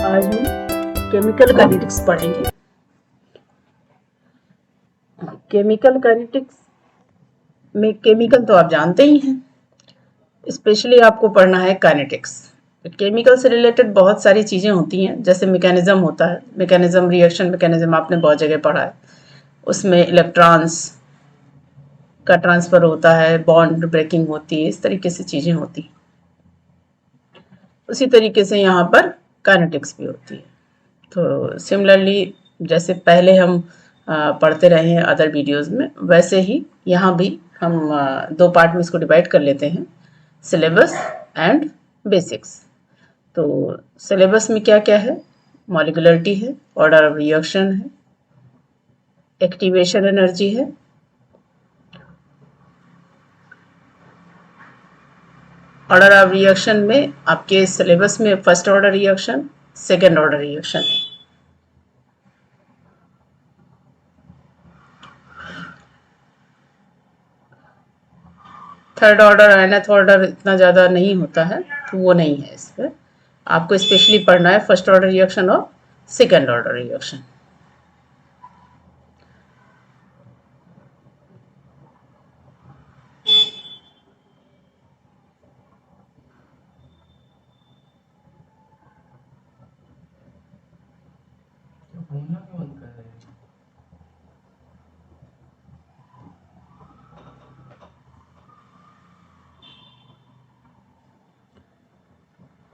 आज हम chemical kinetics पढ़ेंगे। केमिकल काइनेटिक्स में केमिकल तो आप जानते ही हैं, स्पेशली आपको पढ़ना है काइनेटिक्स। केमिकल से रिलेटेड बहुत सारी चीज़ें होती हैं, जैसे मैकेनिज्म होता है, मैकेनिज्म रिएक्शन मैकेनिज्म आपने बहुत जगह पढ़ा है। उसमें इलेक्ट्रॉन्स का ट्रांसफ़र होता है, बॉन्ड ब्रेकिंग होती है, इस तरीके से चीज़ें होती हैं। उसी तरीके से यहाँ पर काइनेटिक्स भी होती है। तो सिमिलरली जैसे पहले हम पढ़ते रहे हैं अदर वीडियोस में, वैसे ही यहाँ भी हम दो पार्ट में इसको डिवाइड कर लेते हैं, सिलेबस एंड बेसिक्स। तो सिलेबस में क्या क्या है? मॉलिक्यूलरिटी है, ऑर्डर ऑफ रिएक्शन है, एक्टिवेशन एनर्जी है, ऑर्डर ऑफ रिएक्शन में आपके सिलेबस में first order reaction, second order reaction है। थर्ड ऑर्डर nth ऑर्डर इतना ज़्यादा नहीं होता है, तो वो नहीं है इस पर। आपको स्पेशली पढ़ना है फर्स्ट ऑर्डर रिएक्शन और सेकेंड ऑर्डर रिएक्शन।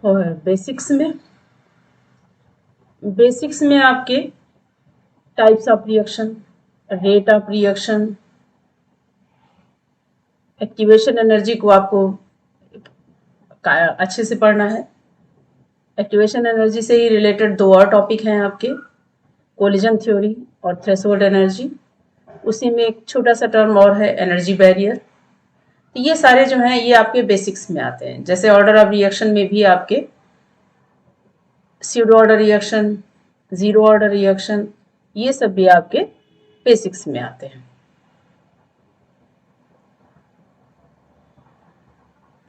और बेसिक्स में आपके types of reaction, rate of reaction, activation energy को आपको अच्छे से पढ़ना है। एक्टिवेशन एनर्जी से ही रिलेटेड दो और टॉपिक हैं आपके, कोलिजन थ्योरी और थ्रेशोल्ड एनर्जी। उसी में एक छोटा सा टर्म और है, एनर्जी बैरियर। तो ये सारे जो हैं ये आपके बेसिक्स में आते हैं। जैसे ऑर्डर ऑफ रिएक्शन में भी आपके pseudo order reaction, zero order reaction, ये सब भी आपके बेसिक्स में आते हैं।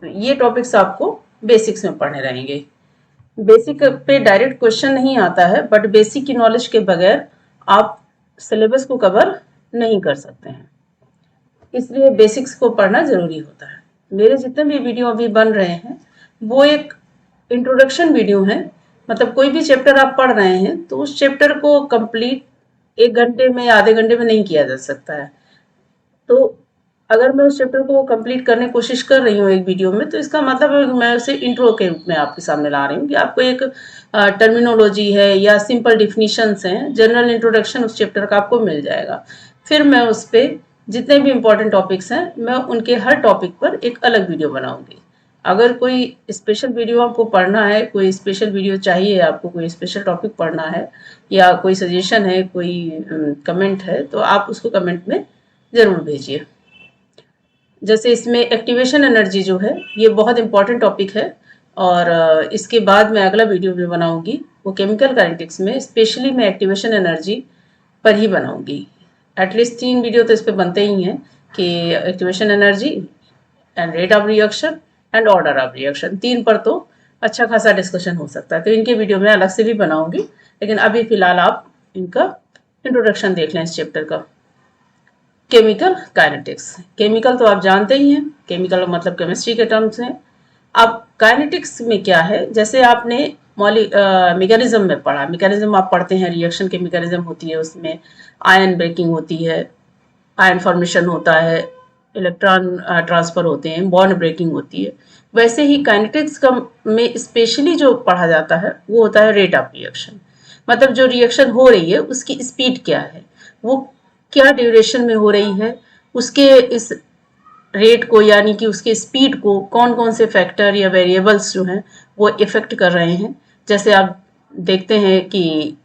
तो ये टॉपिक्स आपको बेसिक्स में पढ़ने रहेंगे। बेसिक पे डायरेक्ट क्वेश्चन नहीं आता है, बट बेसिक की नॉलेज के बगैर आप सिलेबस को कवर नहीं कर सकते हैं, इसलिए बेसिक्स को पढ़ना जरूरी होता है। मेरे जितने भी वीडियो अभी बन रहे हैं वो एक इंट्रोडक्शन वीडियो है, मतलब कोई भी चैप्टर आप पढ़ रहे हैं तो उस चैप्टर को कंप्लीट 1 घंटे में या आधे घंटे में नहीं किया जा सकता है। तो अगर मैं उस चैप्टर को कंप्लीट करने की कोशिश कर रही हूँ एक वीडियो में, तो इसका मतलब मैं उसे इंट्रो के रूप में आपके सामने ला रही हूँ कि आपको एक टर्मिनोलॉजी है या सिंपल डिफिनीशंस हैं, जनरल इंट्रोडक्शन उस चैप्टर का आपको मिल जाएगा। फिर मैं उस पर जितने भी इम्पोर्टेंट टॉपिक्स हैं मैं उनके हर टॉपिक पर एक अलग वीडियो बनाऊंगी। अगर कोई स्पेशल वीडियो आपको पढ़ना है, कोई स्पेशल वीडियो चाहिए आपको, कोई स्पेशल टॉपिक पढ़ना है या कोई सजेशन है, कोई कमेंट है, तो आप उसको कमेंट में ज़रूर भेजिए। जैसे इसमें एक्टिवेशन एनर्जी जो है ये बहुत इंपॉर्टेंट टॉपिक है, और इसके बाद मैं अगला वीडियो भी बनाऊंगी, वो केमिकल काइनेटिक्स में स्पेशली मैं एक्टिवेशन एनर्जी पर ही बनाऊंगी। एटलीस्ट 3 वीडियो तो इस पर बनते ही हैं कि activation energy and rate of reaction and order of reaction, 3 पर तो अच्छा खासा डिस्कशन हो सकता है। तो इनके वीडियो मैं अलग से भी बनाऊंगी, लेकिन अभी फिलहाल आप इनका इंट्रोडक्शन देख लें इस चैप्टर का। केमिकल काइनेटिक्स, केमिकल तो आप जानते ही हैं, केमिकल मतलब केमिस्ट्री के टर्म्स हैं। अब काइनेटिक्स में क्या है, जैसे आपने मैकेनिज्म में पढ़ा, मैकेनिज्म आप पढ़ते हैं, रिएक्शन के मैकेनिज्म होती है, उसमें आयन ब्रेकिंग होती है, आयन फॉर्मेशन होता है, इलेक्ट्रॉन ट्रांसफर होते हैं, बॉन्ड ब्रेकिंग होती है। वैसे ही काइनेटिक्स का में स्पेशली जो पढ़ा जाता है वो होता है रेट ऑफ रिएक्शन। मतलब जो रिएक्शन हो रही है उसकी स्पीड क्या है, वो क्या ड्यूरेशन में हो रही है, उसके इस रेट को यानी कि उसके स्पीड को कौन कौन से फैक्टर या वेरिएबल्स जो हैं वो इफेक्ट कर रहे हैं। जैसे आप देखते हैं कि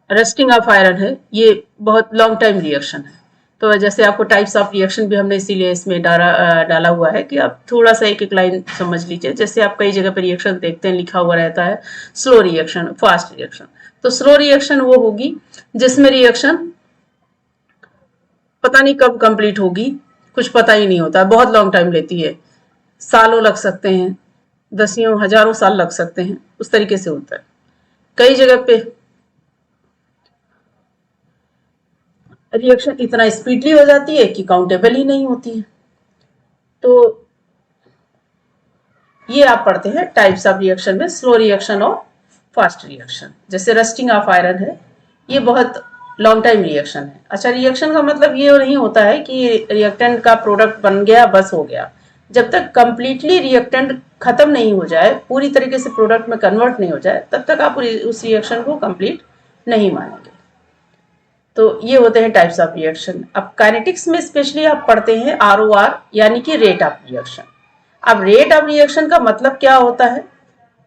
रस्टिंग ऑफ आयरन है, ये बहुत लॉन्ग टाइम रिएक्शन है। तो जैसे आपको टाइप्स ऑफ रिएक्शन भी हमने इसीलिए इसमें डाला हुआ है कि आप थोड़ा सा एक एक लाइन समझ लीजिए। जैसे आप कई जगह पर रिएक्शन देखते हैं लिखा हुआ रहता है स्लो रिएक्शन, फास्ट रिएक्शन। तो स्लो रिएक्शन वो होगी जिसमें रिएक्शन पता नहीं कब कंप्लीट होगी, कुछ पता ही नहीं होता, बहुत लॉन्ग टाइम लेती है, सालों लग सकते हैं, दसियों हजारों साल लग सकते हैं, उस तरीके से होता है। कई जगह पे रिएक्शन इतना स्पीडली हो जाती है कि काउंटेबल ही नहीं होती है। तो ये आप पढ़ते हैं टाइप्स ऑफ रिएक्शन में, स्लो रिएक्शन और फास्ट रिएक्शन। जैसे रस्टिंग ऑफ आयरन है, ये बहुत लॉन्ग टाइम रिएक्शन है। अच्छा, रिएक्शन का मतलब ये नहीं होता है कि रिएक्टेंट का प्रोडक्ट बन गया बस हो गया। जब तक कंप्लीटली रिएक्टेंट खत्म नहीं हो जाए, पूरी तरीके से प्रोडक्ट में कन्वर्ट नहीं हो जाए, तब तक आप उस रिएक्शन को कंप्लीट नहीं मानेंगे। तो ये होते हैं टाइप्स ऑफ रिएक्शन। अब काइनेटिक्स में स्पेशली आप पढ़ते हैं ROR, यानी कि रेट ऑफ रिएक्शन। अब रेट ऑफ रिएक्शन का मतलब क्या होता है?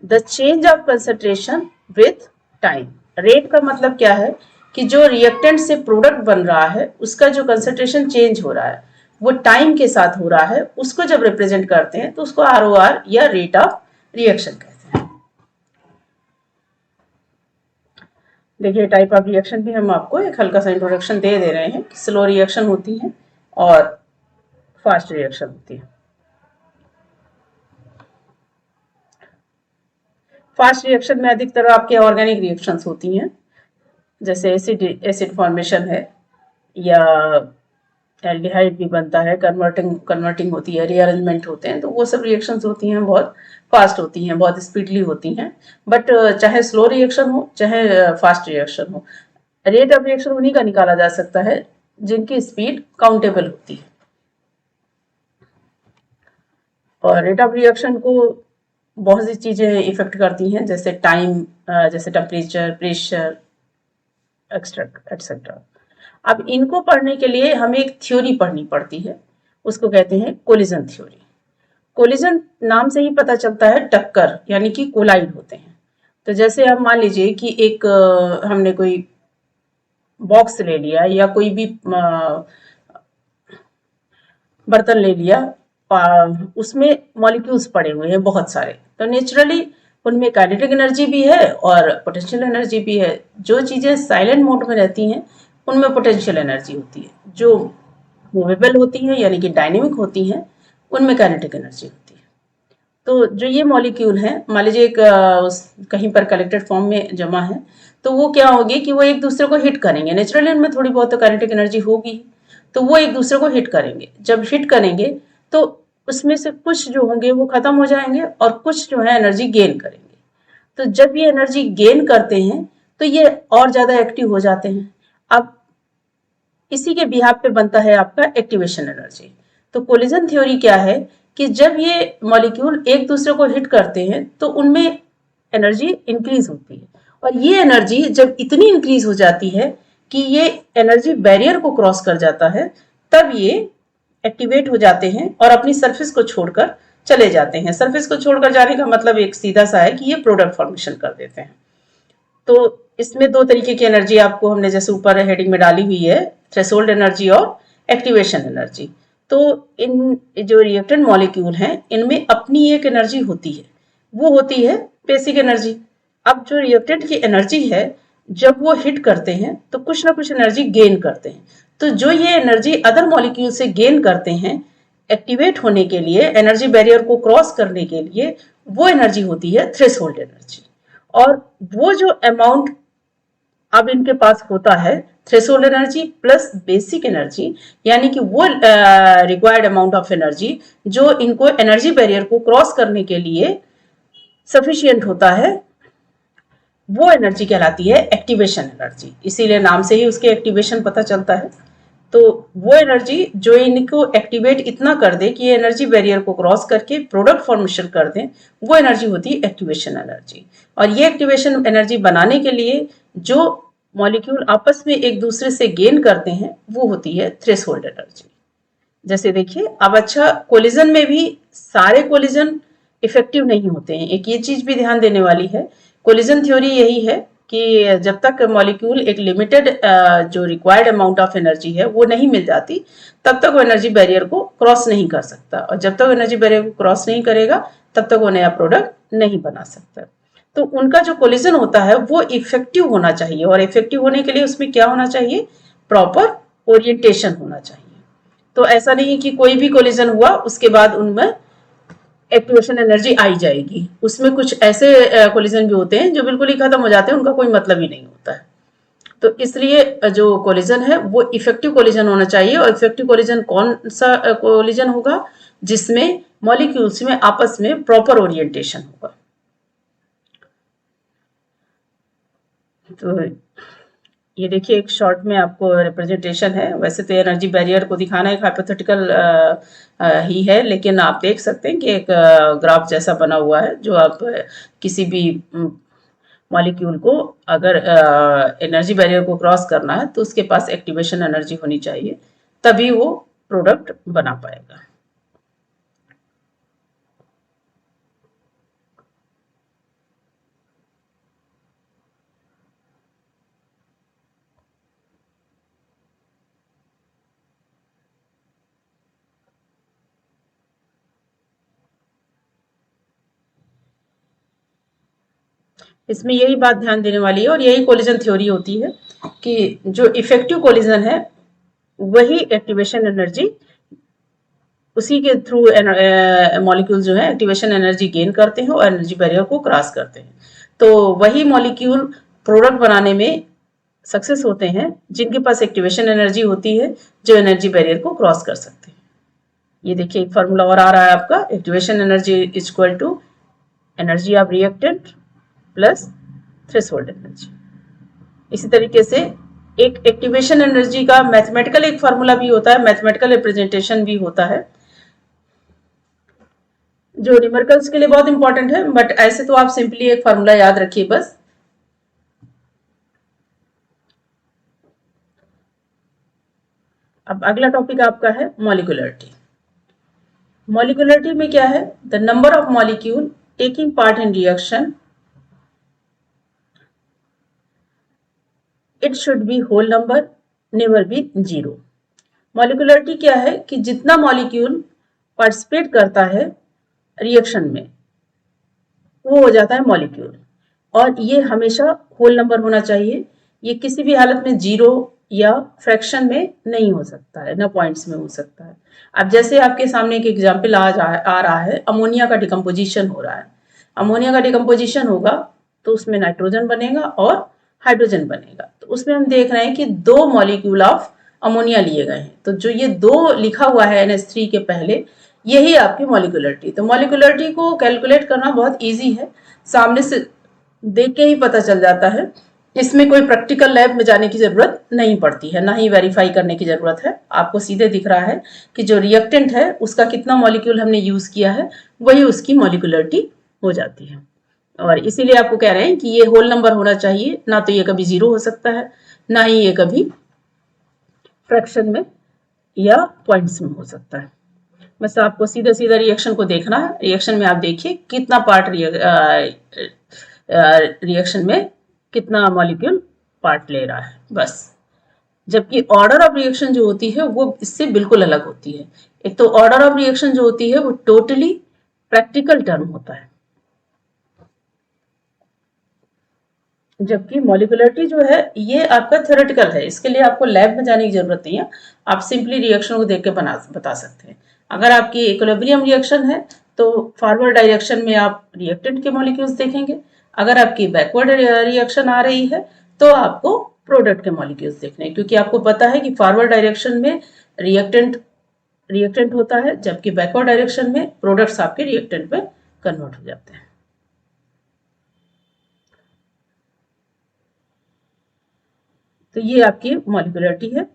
The change of concentration with time. Rate का मतलब क्या है कि जो रिएक्टेंट से प्रोडक्ट बन रहा है उसका जो कंसंट्रेशन चेंज हो रहा है वो टाइम के साथ हो रहा है, उसको जब रिप्रेजेंट करते हैं तो उसको ROR या रेट ऑफ रिएक्शन कहते हैं। देखिए, टाइप ऑफ रिएक्शन भी हम आपको एक हल्का सा इंट्रोडक्शन दे रहे हैं। स्लो रिएक्शन होती है और फास्ट रिएक्शन होती है। फास्ट रिएक्शन में अधिकतर आपके ऑर्गेनिक रिएक्शंस होती हैं, जैसे एसिड फॉर्मेशन है, या एल्डिहाइड भी बनता है, कन्वर्टिंग होती है, रीअरेंजमेंट होते हैं। तो वो सब रिएक्शंस होती हैं, बहुत फास्ट होती हैं, बहुत स्पीडली होती हैं। बट चाहे स्लो रिएक्शन हो चाहे फास्ट रिएक्शन हो, रेट ऑफ रिएक्शन उन्हीं का निकाला जा सकता है जिनकी स्पीड काउंटेबल होती है। और रेट ऑफ रिएक्शन को बहुत सी चीजें इफेक्ट करती हैं, जैसे टाइम, जैसे टेम्परेचर, प्रेशर, एक्सेट्रा। अब इनको पढ़ने के लिए हमें एक थ्योरी पढ़नी पड़ती है, उसको कहते हैं कोलिजन थ्योरी। कोलिजन नाम से ही पता चलता है टक्कर, यानी कि कोलाइड होते हैं। तो जैसे हम मान लीजिए कि एक हमने कोई बॉक्स ले लिया या कोई भी बर्तन ले लिया, उसमें मॉलिक्यूल्स पड़े हुए हैं बहुत सारे, तो नेचुरली उनमें काइनेटिक एनर्जी भी है और पोटेंशियल एनर्जी भी है। जो चीजें साइलेंट मोड में रहती हैं उनमें पोटेंशियल एनर्जी होती है, जो मूवेबल होती हैं यानी कि डायनेमिक होती हैं उनमें काइनेटिक एनर्जी होती है। तो जो ये मॉलिक्यूल हैं, मान लीजिए एक कहीं पर कलेक्टेड फॉर्म में जमा है, तो वो क्या होगी कि वो एक दूसरे को हिट करेंगे। नेचुरली उनमें थोड़ी बहुत तो काइनेटिक एनर्जी होगी, तो वो एक दूसरे को हिट करेंगे। जब हिट करेंगे तो उसमें से कुछ जो होंगे वो खत्म हो जाएंगे और कुछ जो है एनर्जी गेन करेंगे। तो जब ये एनर्जी गेन करते हैं तो ये और ज्यादा एक्टिव हो जाते हैं। अब इसी के बिहाफ पे बनता है आपका एक्टिवेशन एनर्जी। तो कोलिजन थ्योरी क्या है कि जब ये मॉलिक्यूल एक दूसरे को हिट करते हैं तो उनमें एनर्जी इंक्रीज होती है, और ये एनर्जी जब इतनी इंक्रीज हो जाती है कि ये एनर्जी बैरियर को क्रॉस कर जाता है, तब ये एक्टिवेट हो जाते हैं और अपनी सरफेस को छोड़कर चले जाते हैं। सरफेस को छोड़कर जाने का मतलब एक सीधा सा है कि ये प्रोडक्ट फॉर्मेशन कर देते हैं। तो इसमें दो तरीके की एनर्जी आपको हमने जैसे ऊपर हेडिंग में डाली हुई है, थ्रेशोल्ड एनर्जी और एक्टिवेशन एनर्जी। तो इन जो रिएक्टेंट मॉलिक्यूल हैं इनमें अपनी एक एनर्जी होती है, वो होती है बेसिक एनर्जी। अब जो रिएक्टेंट की एनर्जी है, जब वो हिट करते हैं तो कुछ ना कुछ एनर्जी गेन करते हैं। तो जो ये एनर्जी अदर मॉलिक्यूल से गेन करते हैं एक्टिवेट होने के लिए, एनर्जी बैरियर को क्रॉस करने के लिए, वो एनर्जी होती है थ्रेशोल्ड एनर्जी। और वो जो अमाउंट अब इनके पास होता है, threshold energy plus basic energy, यानी कि वो रिक्वायर्ड अमाउंट ऑफ एनर्जी जो इनको एनर्जी बैरियर को क्रॉस करने के लिए सफिशियंट होता है, वो एनर्जी कहलाती है एक्टिवेशन एनर्जी। इसीलिए नाम से ही उसके एक्टिवेशन पता चलता है। तो वो एनर्जी जो इनको एक्टिवेट इतना कर दे कि ये एनर्जी बैरियर को क्रॉस करके प्रोडक्ट फॉर्मेशन कर दें, वो एनर्जी होती है एक्टिवेशन एनर्जी। और ये एक्टिवेशन एनर्जी बनाने के लिए जो मॉलिक्यूल आपस में एक दूसरे से गेन करते हैं वो होती है थ्रेशोल्ड एनर्जी। जैसे देखिए, अब अच्छा, कोलिजन में भी सारे कोलिजन इफेक्टिव नहीं होते हैं। एक ये चीज भी ध्यान देने वाली है, कोलिजन थ्योरी यही है कि जब तक मॉलिक्यूल एक लिमिटेड जो रिक्वायर्ड अमाउंट ऑफ एनर्जी है वो नहीं मिल जाती, तब तक वो एनर्जी बैरियर को क्रॉस नहीं कर सकता, और जब तक एनर्जी बैरियर को क्रॉस नहीं करेगा तब तक वो नया प्रोडक्ट नहीं बना सकता। तो उनका जो कोलिजन होता है वो इफेक्टिव होना चाहिए, और इफेक्टिव होने के लिए उसमें क्या होना चाहिए, प्रॉपर ओरिएंटेशन होना चाहिए। तो ऐसा नहीं कि कोई भी कोलिजन हुआ उसके बाद उनमें एक्टिवेशन एनर्जी आई जाएगी। उसमें कुछ ऐसे कोलिजन भी होते हैं जो बिल्कुल ही खत्म हो जाते हैं, उनका कोई मतलब ही नहीं होता है। तो इसलिए जो कोलिजन है वो इफेक्टिव कोलिजन होना चाहिए। और इफेक्टिव कोलिजन कौन सा कोलिजन होगा? जिसमें मॉलिक्यूल्स में आपस में प्रॉपर ओरिएंटेशन होगा। तो ये देखिए एक शॉर्ट में आपको रिप्रेजेंटेशन है। वैसे तो एनर्जी बैरियर को दिखाना एक हाइपोथेटिकल ही है, लेकिन आप देख सकते हैं कि एक ग्राफ जैसा बना हुआ है, जो आप किसी भी मॉलिक्यूल को अगर एनर्जी बैरियर को क्रॉस करना है तो उसके पास एक्टिवेशन एनर्जी होनी चाहिए, तभी वो प्रोडक्ट बना पाएगा। इसमें यही बात ध्यान देने वाली है और यही कोलिजन थ्योरी होती है कि जो इफेक्टिव कोलिजन है वही एक्टिवेशन एनर्जी, उसी के थ्रू मॉलिक्यूल जो है एक्टिवेशन एनर्जी गेन करते हैं और एनर्जी बैरियर को क्रॉस करते हैं। तो वही मॉलिक्यूल प्रोडक्ट बनाने में सक्सेस होते हैं जिनके पास एक्टिवेशन एनर्जी होती है, जो एनर्जी बैरियर को क्रॉस कर सकते हैं। ये देखिए एक फार्मूला और आ रहा है आपका, activation energy is equal to energy of reactant plus threshold energy. इसी तरीके से एक एक्टिवेशन एनर्जी का मैथमेटिकल एक फार्मूला भी होता है, मैथमेटिकल रिप्रेजेंटेशन भी होता है, जो न्यूमेरिकल्स के लिए बहुत इंपॉर्टेंट है। बट ऐसे तो आप सिंपली एक फार्मूला याद रखिए बस। अब अगला टॉपिक आपका है मॉलिक्यूलरिटी। मॉलिक्यूलरिटी में क्या है? The number of molecule taking part in reaction, it should be whole number, never be zero. Molecularity क्या है कि जितना मॉलिक्यूल पार्टिसिपेट करता है रिएक्शन में वो हो जाता है मॉलिक्यूल, और ये हमेशा होल नंबर होना चाहिए। ये किसी भी हालत में जीरो या फ्रैक्शन में नहीं हो सकता है, ना पॉइंट्स में हो सकता है। अब जैसे आपके सामने एक एग्जाम्पल आ रहा है, अमोनिया का डिकम्पोजिशन हो रहा है। अमोनिया का डिकम्पोजिशन होगा तो उसमें नाइट्रोजन बनेगा और हाइड्रोजन बनेगा। तो उसमें हम देख रहे हैं कि दो मॉलिक्यूल ऑफ अमोनिया लिए गए हैं। तो जो ये दो लिखा हुआ है NH3 के पहले, यही आपकी मॉलिक्यूलरिटी। तो मॉलिक्यूलरिटी को कैलकुलेट करना बहुत इजी है, सामने से देख के ही पता चल जाता है। इसमें कोई प्रैक्टिकल लैब में जाने की जरूरत नहीं पड़ती है, ना ही वेरीफाई करने की जरूरत है। आपको सीधे दिख रहा है कि जो रिएक्टेंट है उसका कितना मॉलिक्यूल हमने यूज किया है, वही उसकी मॉलिक्यूलरिटी हो जाती है। और इसीलिए आपको कह रहे हैं कि ये होल नंबर होना चाहिए, ना तो ये कभी जीरो हो सकता है, ना ही ये कभी फ्रैक्शन में या पॉइंट्स में हो सकता है। बस आपको सीधा सीधा रिएक्शन को देखना है। रिएक्शन में आप देखिए कितना पार्ट रिएक्शन में कितना मॉलिक्यूल पार्ट ले रहा है, बस। जबकि ऑर्डर ऑफ रिएक्शन जो होती है वो इससे बिल्कुल अलग होती है। एक तो ऑर्डर ऑफ रिएक्शन जो होती है वो टोटली प्रैक्टिकल टर्म होता है, जबकि मॉलिक्यूलरिटी जो है ये आपका थ्योरेटिकल है। इसके लिए आपको लैब में जाने की जरूरत नहीं है, आप सिंपली रिएक्शन को देख के बता सकते हैं। अगर आपकी इक्विलिब्रियम रिएक्शन है तो फॉरवर्ड डायरेक्शन में आप रिएक्टेंट के मॉलिक्यूल्स देखेंगे। अगर आपकी बैकवर्ड रिएक्शन आ रही है तो आपको प्रोडक्ट के मॉलिक्यूल्स देखने हैं, क्योंकि आपको पता है कि फॉरवर्ड डायरेक्शन में रिएक्टेंट रिएक्टेंट होता है, जबकि बैकवर्ड डायरेक्शन में प्रोडक्ट्स आपके रिएक्टेंट में कन्वर्ट हो जाते हैं। तो ये आपकी मॉलिक्यूलरिटी है।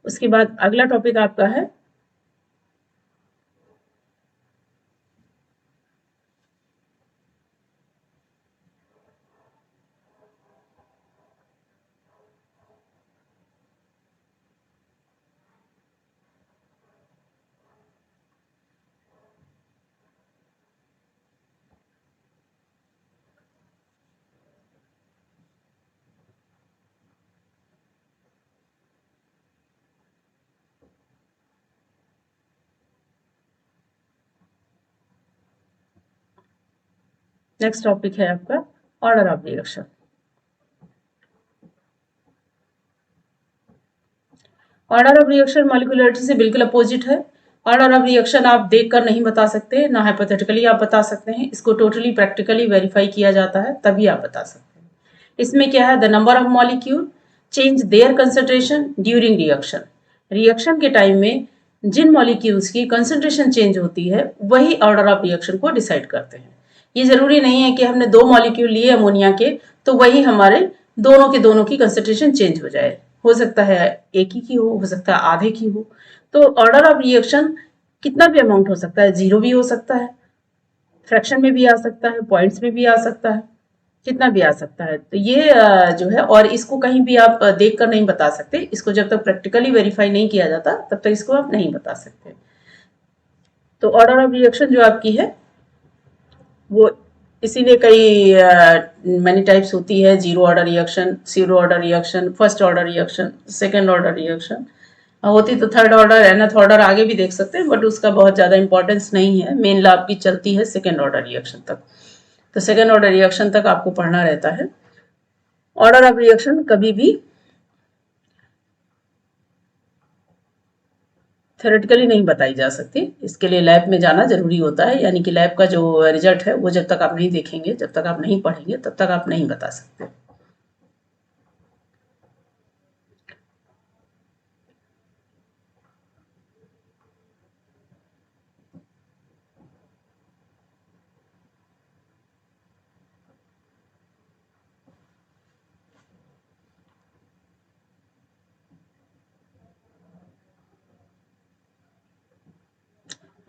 उसके बाद अगला टॉपिक आपका है नेक्स्ट टॉपिक है आपका order of reaction. Order of reaction molecularity से बिल्कुल अपोजिट है। ऑर्डर ऑफ रिएक्शन आप देखकर नहीं बता सकते, ना हाइपोथेटिकली आप बता सकते हैं, इसको टोटली प्रैक्टिकली वेरीफाई किया जाता है तभी आप बता सकते हैं। इसमें क्या है, the number of molecule change their concentration during reaction. Reaction के टाइम में जिन मॉलिक्यूल्स की कंसंट्रेशन चेंज होती है वही ऑर्डर ऑफ रिएक्शन को डिसाइड करते हैं। ये जरूरी नहीं है कि हमने 2 मॉलिक्यूल लिए अमोनिया के तो वही हमारे दोनों के दोनों की कंसंट्रेशन चेंज हो जाए। हो सकता है एक ही की हो सकता है आधे की हो। तो ऑर्डर ऑफ रिएक्शन कितना भी अमाउंट हो सकता है, 0 भी हो सकता है, फ्रैक्शन में भी आ सकता है, पॉइंट्स में भी आ सकता है, कितना भी आ सकता है। तो ये जो है, और इसको कहीं भी आप देख कर नहीं बता सकते, इसको जब तक प्रैक्टिकली वेरीफाई नहीं किया जाता तब तक इसको आप नहीं बता सकते। तो ऑर्डर ऑफ रिएक्शन जो आपकी है वो इसीलिए कई मैनी टाइप्स होती है, zero order reaction, zero order reaction, first order reaction, second order reaction. होती तो थर्ड ऑर्डर एनथ ऑर्डर आगे भी देख सकते हैं, बट उसका बहुत ज्यादा इंपॉर्टेंस नहीं है, मेन ला आपकी चलती है सेकेंड ऑर्डर रिएक्शन तक। तो सेकेंड ऑर्डर रिएक्शन तक आपको पढ़ना रहता है। ऑर्डर ऑफ रिएक्शन कभी भी थ्योरेटिकली नहीं बताई जा सकती, इसके लिए लैब में जाना जरूरी होता है, यानी कि लैब का जो रिजल्ट है वो जब तक आप नहीं देखेंगे, जब तक आप नहीं पढ़ेंगे, तब तक आप नहीं बता सकते।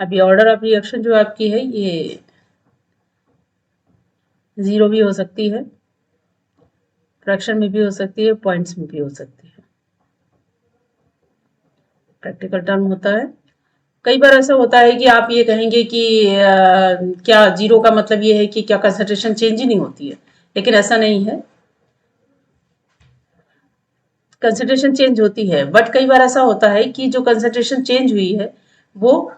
अभी ऑर्डर ऑफ रिएक्शन जो आपकी है ये 0 भी हो सकती है, फ्रैक्शन में भी हो सकती है, पॉइंट्स में भी हो सकती है। प्रैक्टिकल टर्म होता है। कई बार ऐसा होता है कि आप ये कहेंगे कि क्या 0 का मतलब ये है कि क्या कंसंट्रेशन चेंज ही नहीं होती है, लेकिन ऐसा नहीं है, कंसंट्रेशन चेंज होती है, बट कई बार ऐसा होता है कि जो कंसंट्रेशन चेंज हुई है वो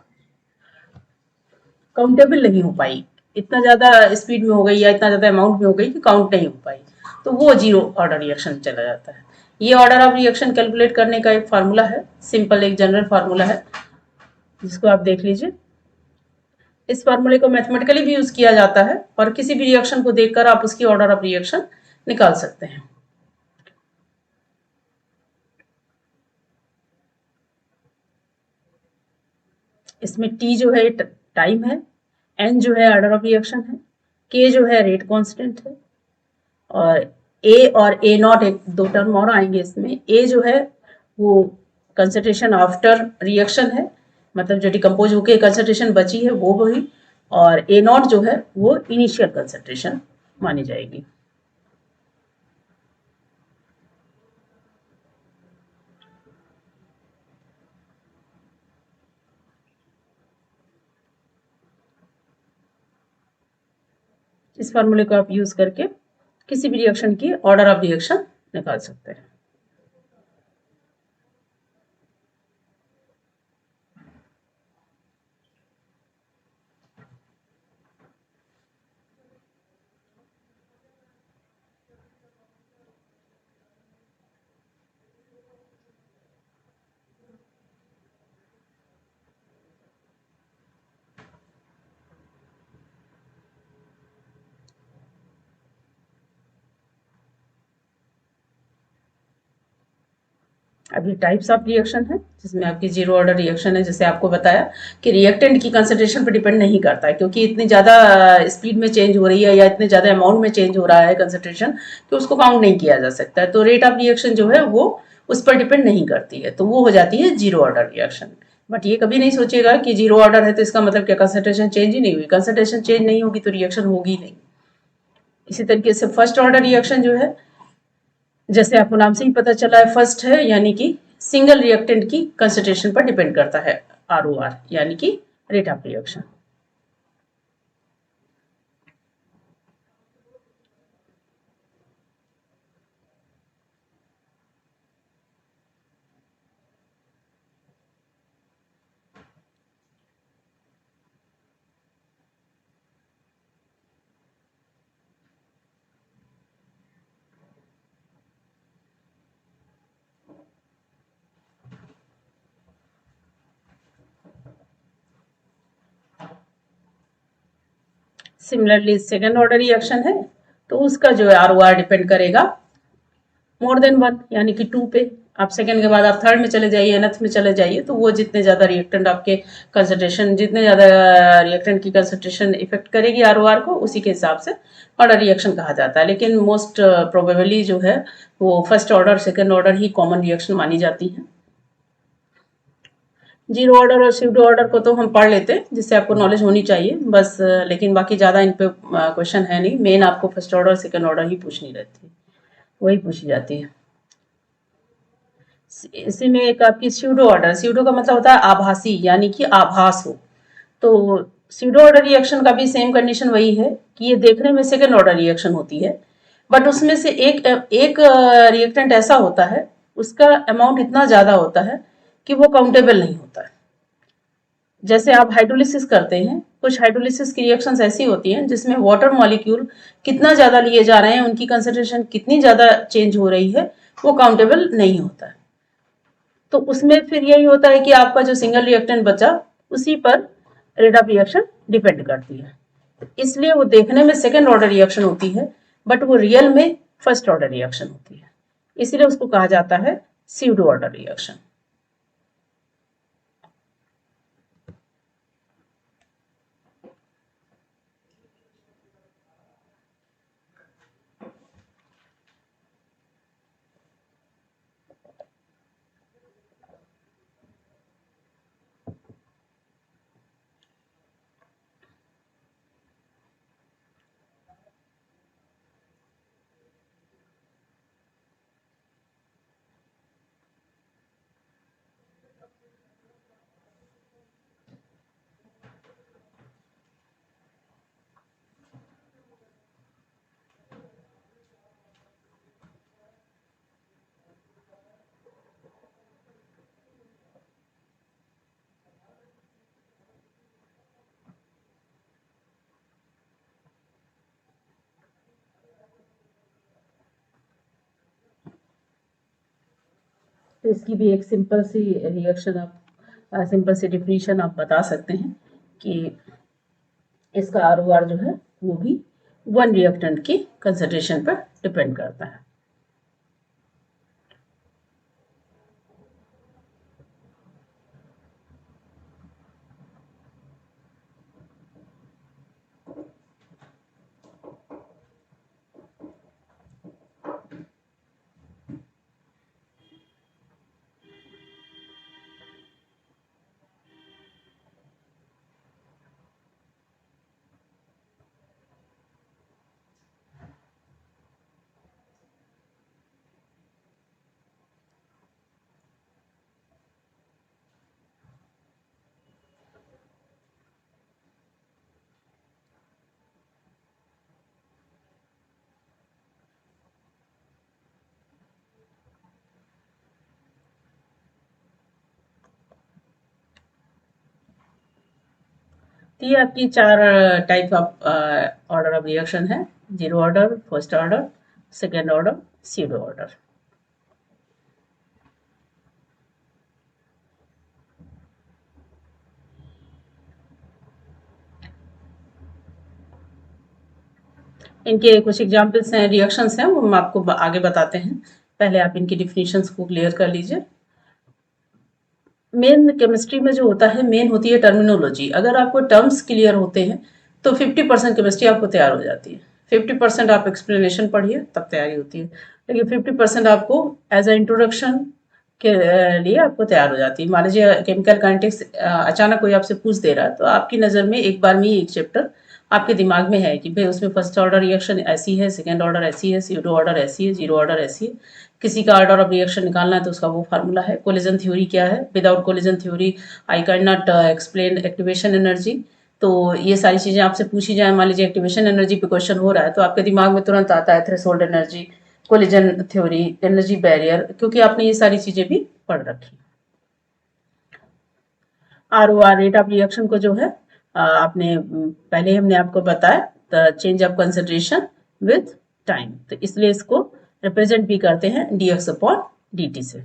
काउंटेबल नहीं हो पाई, इतना ज्यादा स्पीड में हो गई या इतना ज्यादा अमाउंट में हो गई कि काउंट नहीं हो पाई, तो वो जीरो ऑर्डर रिएक्शन चला जाता है। ये ऑर्डर ऑफ रिएक्शन कैलकुलेट करने का एक फार्मूला है, सिंपल एक जनरल फार्मूला है, जिसको आप देख लीजिए। इस फार्मूले को मैथमेटिकली भी यूज किया जाता है और किसी भी रिएक्शन को देखकर आप उसकी ऑर्डर ऑफ रिएक्शन निकाल सकते हैं। इसमें टी जो है टाइम है, एन जो है ऑर्डर ऑफ रिएक्शन है, के जो है रेट कांस्टेंट है, और ए और ए नॉट एक दो टर्म और आएंगे इसमें। ए जो है वो कंसंट्रेशन आफ्टर रिएक्शन है, मतलब जो डिकम्पोज होकर कंसंट्रेशन बची है वो वही, और ए नॉट जो है वो इनिशियल कंसंट्रेशन मानी जाएगी। इस फार्मूले को आप यूज करके किसी भी रिएक्शन की ऑर्डर ऑफ रिएक्शन निकाल सकते हैं। अभी टाइप्स ऑफ रिएक्शन है, जिसमें आपकी जीरो ऑर्डर रिएक्शन है, जैसे आपको बताया कि रिएक्टेंट की कंसंट्रेशन पर डिपेंड नहीं करता है, क्योंकि इतनी ज्यादा स्पीड में चेंज हो रही है या इतने ज्यादा अमाउंट में चेंज हो रहा है कंसंट्रेशन कि उसको काउंट नहीं किया जा सकता है। तो रेट ऑफ रिएक्शन जो है वो उस पर डिपेंड नहीं करती है, तो वो हो जाती है जीरो ऑर्डर रिएक्शन। बट ये कभी नहीं सोचेगा कि जीरो ऑर्डर है तो इसका मतलब क्या कंसंट्रेशन चेंज ही नहीं हुई, कंसंट्रेशन चेंज नहीं होगी तो रिएक्शन होगी नहीं। इसी तरीके से फर्स्ट ऑर्डर रिएक्शन जो है, जैसे आपको नाम से ही पता चला है फर्स्ट है, यानी कि सिंगल रिएक्टेंट की कंसंट्रेशन पर डिपेंड करता है ROR, यानी कि rate of reaction. Similarly second order reaction है तो उसका जो है ROR डिपेंड करेगा मोर देन वन, यानी कि टू पे। आप सेकंड के बाद आप थर्ड में चले जाइए, nth में चले जाइए, तो वो जितने ज्यादा रिएक्टेंट आपके कंसंट्रेशन, जितने ज्यादा रिएक्टेंट की कंसंट्रेशन इफेक्ट करेगी ROR को, उसी के हिसाब से ऑर्डर रिएक्शन कहा जाता है। लेकिन मोस्ट प्रोबेबली जो है वो फर्स्ट ऑर्डर सेकेंड ऑर्डर ही कॉमन रिएक्शन मानी जाती है। जीरो ऑर्डर और स्यूडो ऑर्डर को तो हम पढ़ लेते हैं, जिससे आपको नॉलेज होनी चाहिए बस, लेकिन बाकी ज्यादा इन पे क्वेश्चन है नहीं। मेन आपको फर्स्ट ऑर्डर सेकेंड ऑर्डर ही पूछनी रहती है, वही पूछी जाती है। इसी में एक आपकी स्यूडो ऑर्डर, स्यूडो का मतलब होता है आभासी, यानी कि आभास हो। तो स्यूडो ऑर्डर रिएक्शन का भी सेम कंडीशन वही है कि ये देखने में सेकेंड ऑर्डर रिएक्शन होती है, बट उसमें से एक एक रिएक्टेंट ऐसा होता है, उसका अमाउंट इतना ज्यादा होता है कि वो काउंटेबल नहीं होता है। जैसे आप हाइड्रोलिसिस करते हैं, कुछ हाइड्रोलिसिस की रिएक्शंस ऐसी होती हैं जिसमें वाटर मॉलिक्यूल कितना ज्यादा लिए जा रहे हैं, उनकी कंसेंट्रेशन कितनी ज्यादा चेंज हो रही है, वो काउंटेबल नहीं होता है। तो उसमें फिर यही होता है कि आपका जो सिंगल रिएक्टेंट बचा, उसी पर रेट ऑफ रिएक्शन डिपेंड करती है। इसलिए वो देखने में सेकेंड ऑर्डर रिएक्शन होती है, बट वो रियल में फर्स्ट ऑर्डर रिएक्शन होती है। इसलिए उसको कहा जाता है स्यूडो ऑर्डर रिएक्शन। तो इसकी भी एक सिंपल सी रिएक्शन आप, सिंपल सी डिफिनीशन आप बता सकते हैं कि इसका ROR जो है वो भी वन रिएक्टेंट की कंसंट्रेशन पर डिपेंड करता है। तो ये आपकी चार type of order of reaction है: zero order, first order, second order, pseudo order. इनके कुछ एग्जाम्पल्स हैं, रिएक्शंस हैं, वो हम आपको आगे बताते हैं। पहले आप इनकी डिफिनीशंस को क्लियर कर लीजिए। मेन केमिस्ट्री में जो होता है, मेन होती है टर्मिनोलॉजी। अगर आपको टर्म्स क्लियर होते हैं तो 50% केमिस्ट्री आपको तैयार हो जाती है। 50% आप एक्सप्लेनेशन पढ़िए तब तैयारी होती है, लेकिन 50% आपको एज अ इंट्रोडक्शन के लिए आपको तैयार हो जाती है। मान लीजिए केमिकल काइनेटिक्स अचानक कोई आपसे पूछ दे रहा है, तो आपकी नज़र में एक बार में ही एक चैप्टर आपके दिमाग में है कि भाई उसमें फर्स्ट ऑर्डर रिएक्शन ऐसी है, सेकेंड ऑर्डर ऐसी है, स्यूडो ऑर्डर ऐसी है, जीरो ऑर्डर ऐसी है। किसी का ऑर्डर ऑफ रिएक्शन निकालना है तो उसका वो फार्मूला है। कोलिजन थ्योरी क्या है? Without collision theory I can not explain activation energy. तो ये सारी चीजें आपसे पूछी जाए, मान लीजिए एक्टिवेशन एनर्जी पे क्वेश्चन हो रहा है, तो आपके दिमाग में तुरंत आता है threshold energy, collision theory, energy barrier, क्योंकि आपने ये सारी चीजें भी पढ़ रखी। ROR रेट ऑफ रिएक्शन को जो है आपने पहले हमने आपको बताया, the change of concentration with time, तो इसलिए इसको रिप्रेजेंट भी करते हैं dx/dt से।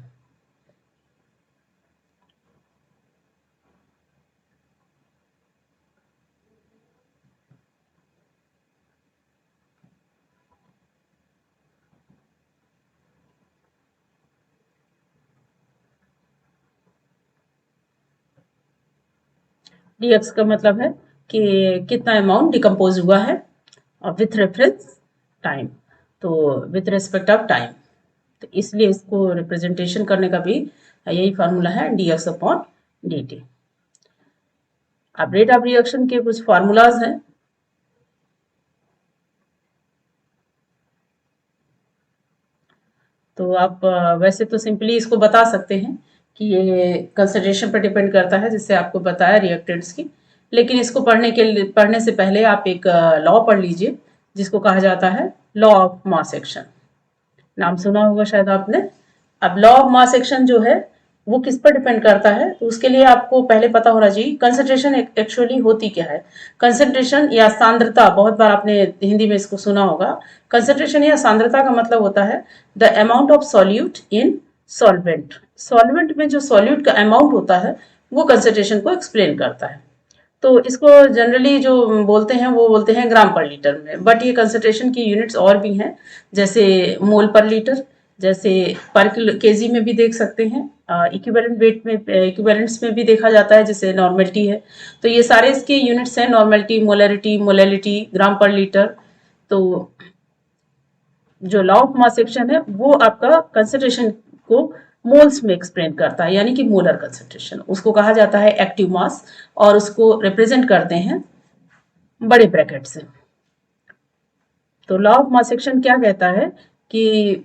dx का मतलब है कि कितना अमाउंट डिकम्पोज हुआ है विथ रेफरेंस टाइम, तो विथ रिस्पेक्ट ऑफ टाइम, तो इसलिए इसको रिप्रेजेंटेशन करने का भी यही फार्मूला है dx अपॉन dt। अब रेट ऑफ रिएक्शन के कुछ फार्मूलाज हैं। तो आप वैसे तो सिंपली इसको बता सकते हैं कि ये कंसंट्रेशन पर डिपेंड करता है, जिससे आपको बताया रिएक्टेंट्स की, लेकिन इसको पढ़ने से पहले आप एक लॉ पढ़ लीजिए जिसको कहा जाता है लॉ ऑफ मास एक्शन। नाम सुना होगा शायद आपने। अब लॉ ऑफ मास एक्शन जो है वो किस पर डिपेंड करता है, तो उसके लिए आपको पहले पता होना चाहिए कंसंट्रेशन एक्चुअली होती क्या है। कंसंट्रेशन या सांद्रता, बहुत बार आपने हिंदी में इसको सुना होगा। कंसंट्रेशन या सांद्रता का मतलब होता है the amount of solute in solvent. Solvent में जो सॉल्यूट का अमाउंट होता है वो कंसंट्रेशन को एक्सप्लेन करता है। तो इसको जनरली जो बोलते हैं वो बोलते हैं ग्राम पर लीटर में, बट ये कंसंट्रेशन की यूनिट्स और भी हैं, जैसे मोल पर लीटर, जैसे पर केजी में भी देख सकते हैं, इक्विवेलेंट वेट में, इक्विवेलेंट्स में भी देखा जाता है, जैसे नॉर्मेलिटी है। तो ये सारे इसके यूनिट्स हैं, नॉर्मेलिटी, मोलरिटी, मोलैलिटी, ग्राम पर लीटर। तो जो लॉ ऑफ मास एक्शन है वो आपका कंसंट्रेशन को मोल्स में एक्सप्लेन करता है, यानी कि मोलर कंसंट्रेशन, उसको कहा जाता है एक्टिव मास, और उसको रिप्रेजेंट करते हैं बड़े ब्रैकेट से। तो लॉ ऑफ मास एक्शन क्या कहता है कि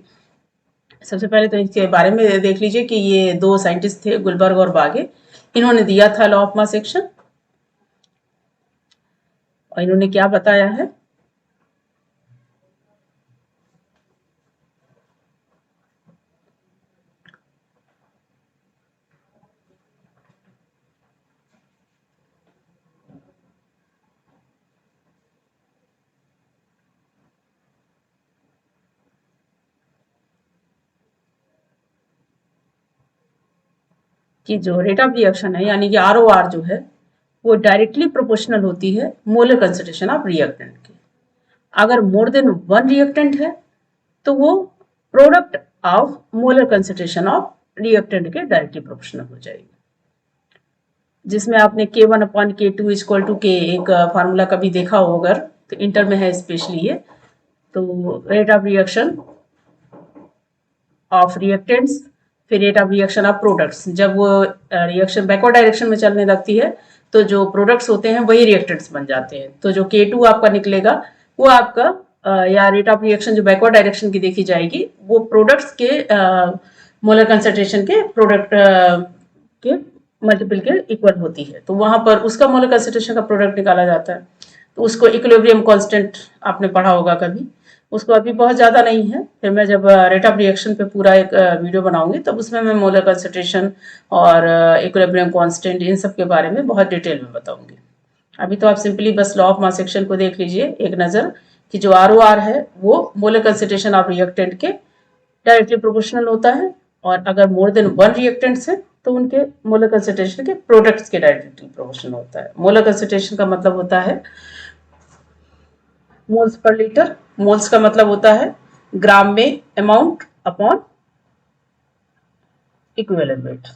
सबसे पहले तो इसके बारे में देख लीजिए कि ये दो साइंटिस्ट थे, गुलबर्ग और बागे, इन्होंने दिया था लॉ ऑफ मास एक्शन, और इन्होंने क्या बताया है। कि जो रेट ऑफ रिएक्शन है, यानी कि ROR जो है, वो डायरेक्टली प्रोपोर्शनल होती है मोलर कंसंट्रेशन ऑफ रिएक्टेंट की। अगर मोर देन वन रिएक्टेंट है तो वो product of molar concentration of reactant के डायरेक्टली प्रोपोर्शनल हो जाएगी, जिसमें आपने K1 upon K2 equal to के एक फार्मूला कभी देखा हो अगर, तो इंटर में है स्पेशली ये। तो rate of reaction of reactants, फिर rate of reaction of products. जब वो रिएक्शन बैकवर्ड डायरेक्शन में चलने लगती है तो जो प्रोडक्ट्स होते हैं वही रिएक्टेंट्स बन जाते हैं। तो जो K2 आपका निकलेगा वो आपका या रेट ऑफ रिएक्शन जो बैकवर्ड डायरेक्शन की देखी जाएगी वो प्रोडक्ट्स के मोलर कंसंट्रेशन के प्रोडक्ट के मल्टीपल के इक्वल होती है, तो वहां पर उसका मोलर कंसंट्रेशन का प्रोडक्ट निकाला जाता है। तो उसको इक्विलिब्रियम कांस्टेंट आपने पढ़ा होगा कभी, उसको अभी बहुत ज़्यादा नहीं है, फिर मैं जब रेट ऑफ रिएक्शन पे पूरा एक वीडियो बनाऊंगी तब उसमें मैं मोलर कंसंट्रेशन और इक्विलिब्रियम कांस्टेंट इन सब के बारे में बहुत डिटेल में बताऊंगी। अभी तो आप सिंपली बस लॉ ऑफ मास एक्शन को देख लीजिए एक नज़र कि जो ROR है वो मोलर कंसंट्रेशन ऑफ रिएक्टेंट के डायरेक्टली प्रोपोर्शनल होता है, और अगर मोर देन वन रिएक्टेंट्स है तो उनके मोलर कंसंट्रेशन के प्रोडक्ट्स के डायरेक्टली प्रोपोर्शनल होता है। मोलर कंसंट्रेशन का मतलब होता है मोल्स पर लीटर, मोल्स का मतलब होता है ग्राम में अमाउंट अपॉन इक्विवेलेंट वेट।